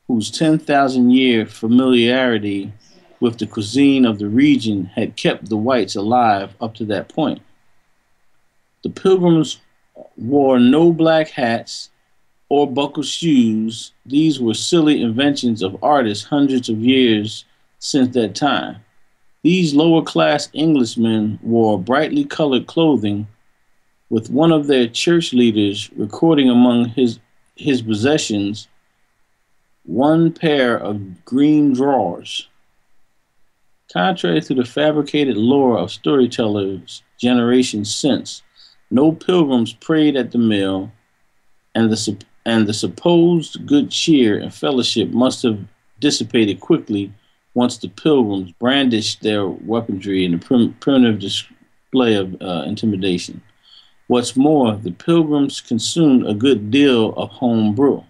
whose 10,000-year familiarity with the cuisine of the region had kept the whites alive up to that point. The Pilgrims wore no black hats or buckled shoes. These were silly inventions of artists hundreds of years since that time. These lower-class Englishmen wore brightly colored clothing, with one of their church leaders recording among his possessions one pair of green drawers. Contrary to the fabricated lore of storytellers generations since, no pilgrims prayed at the meal, and the supposed good cheer and fellowship must have dissipated quickly once the pilgrims brandished their weaponry in a primitive display of intimidation. What's more, the pilgrims consumed a good deal of home brew.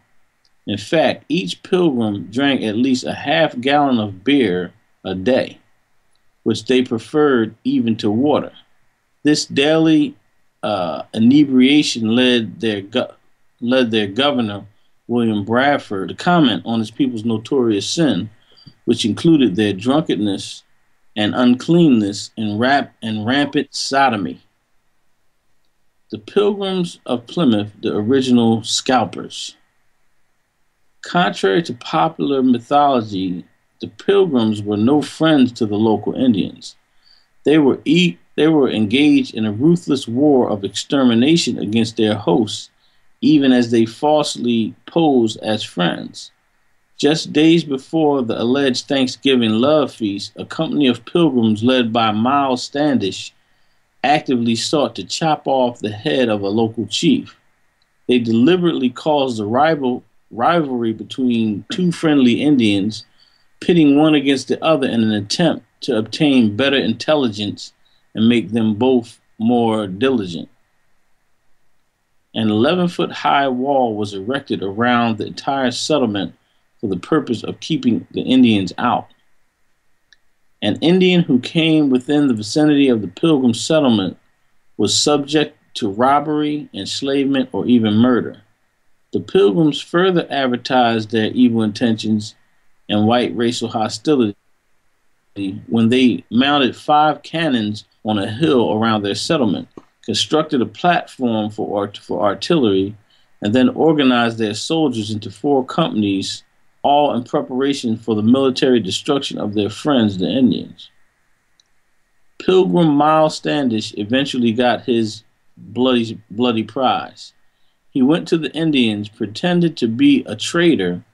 In fact, each pilgrim drank at least a half-gallon of beer a day, which they preferred even to water. This daily inebriation led their governor, William Bradford, to comment on his people's notorious sin, which included their drunkenness and uncleanness and rampant sodomy. The Pilgrims of Plymouth, the original scalpers. Contrary to popular mythology, the Pilgrims were no friends to the local Indians. They were engaged in a ruthless war of extermination against their hosts, even as they falsely posed as friends. Just days before the alleged Thanksgiving love feast, a company of pilgrims led by Miles Standish actively sought to chop off the head of a local chief. They deliberately caused a rivalry between two friendly Indians, pitting one against the other in an attempt to obtain better intelligence and make them both more diligent. An 11-foot-high wall was erected around the entire settlement for the purpose of keeping the Indians out. An Indian who came within the vicinity of the Pilgrim settlement was subject to robbery, enslavement, or even murder. The Pilgrims further advertised their evil intentions and white racial hostility when they mounted 5 cannons on a hill around their settlement, constructed a platform for artillery, and then organized their soldiers into 4 companies, all in preparation for the military destruction of their friends, the Indians. Pilgrim Miles Standish eventually got his bloody prize. He went to the Indians, pretended to be a traitor,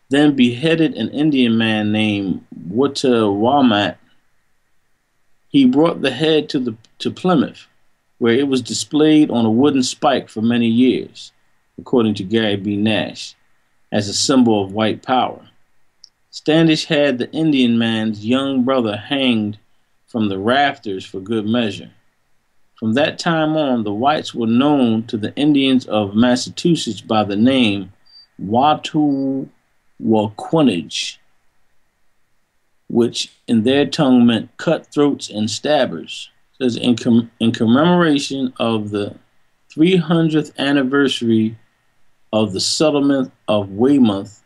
then beheaded an Indian man named Wamat. He brought the head to Plymouth, where it was displayed on a wooden spike for many years, according to Gary B. Nash, as a symbol of white power. Standish had the Indian man's young brother hanged from the rafters for good measure. From that time on, the whites were known to the Indians of Massachusetts by the name Wattoowaquanage, which in their tongue meant cutthroats and stabbers. It says in commemoration of the 300th anniversary of the settlement of Weymouth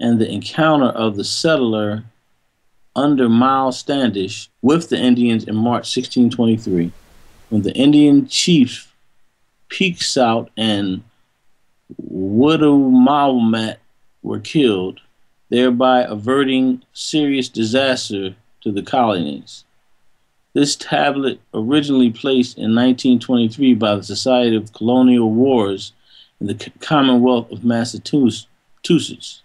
and the encounter of the settler under Miles Standish with the Indians in March 1623, when the Indian chief Peeksout and Wamat were killed, thereby averting serious disaster to the colonies. This tablet, originally placed in 1923 by the Society of Colonial Wars in the Commonwealth of Massachusetts,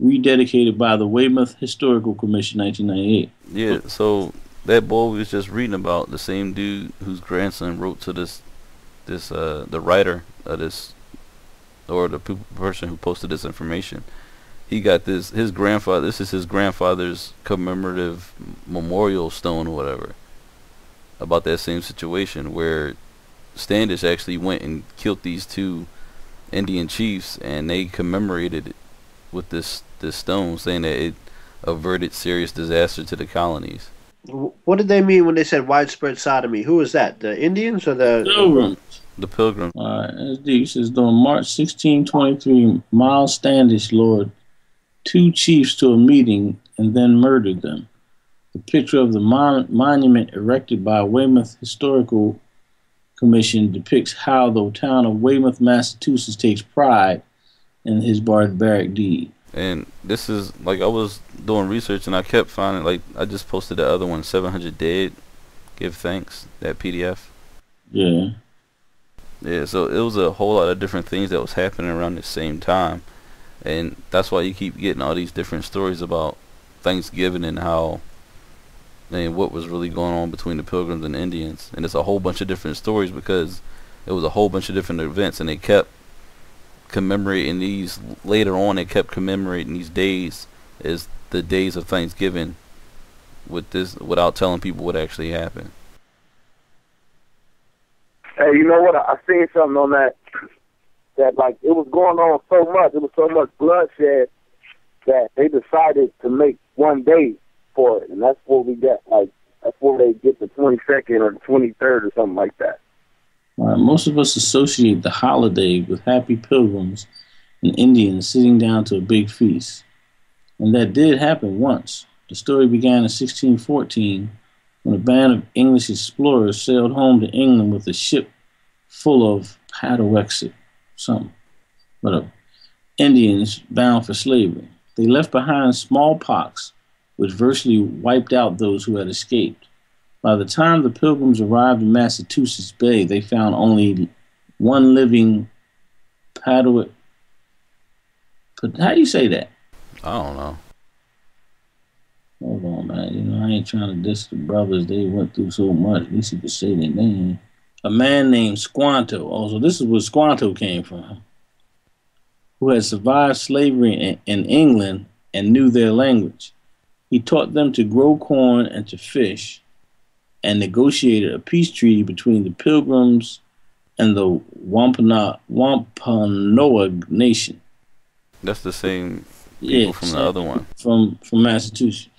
rededicated by the Weymouth Historical Commission, 1998. Yeah, so that boy we was just reading about, the same dude whose grandson wrote to the writer of this, or the person who posted this information. He got this is his grandfather's commemorative memorial stone or whatever, about that same situation where Standish actually went and killed these 2 Indian chiefs, and they commemorated it with this stone, saying that it averted serious disaster to the colonies. What did they mean when they said widespread sodomy? Who was that? The Indians or the Pilgrims? The Pilgrims. That's deep. It says, during March 1623, Miles Standish lured two chiefs to a meeting and then murdered them. The picture of the monument erected by Weymouth Historical Commission depicts how the town of Weymouth, Massachusetts takes pride in his barbaric deed. And this is, like, I was doing research and I kept finding, like, I just posted the other one, 700 Dead, Give Thanks, that PDF. Yeah. Yeah, so it was a whole lot of different things that was happening around the same time. And that's why you keep getting all these different stories about Thanksgiving and how, and what was really going on between the Pilgrims and Indians. And it's a whole bunch of different stories because it was a whole bunch of different events, and they kept commemorating these later on. They kept commemorating these days as the days of Thanksgiving with this, without telling people what actually happened. Hey, you know what? I seen something on that like it was going on so much. It was so much bloodshed that they decided to make one day for it, and that's what we get. Like that's where they get the 22nd or the 23rd or something like that. Most of us associate the holiday with happy pilgrims and Indians sitting down to a big feast. And that did happen once. The story began in 1614 when a band of English explorers sailed home to England with a ship full of Indians bound for slavery. They left behind smallpox, which virtually wiped out those who had escaped. By the time the Pilgrims arrived in Massachusetts Bay, they found only one living Padua. How do you say that? I don't know. Hold on, man. You know, I ain't trying to diss the brothers. They went through so much. At least you could say their name. A man named Squanto. Oh, so this is where Squanto came from. Who had survived slavery in England and knew their language. He taught them to grow corn and to fish, and negotiated a peace treaty between the Pilgrims and the Wampanoag Nation. That's the same people from the other one. From Massachusetts.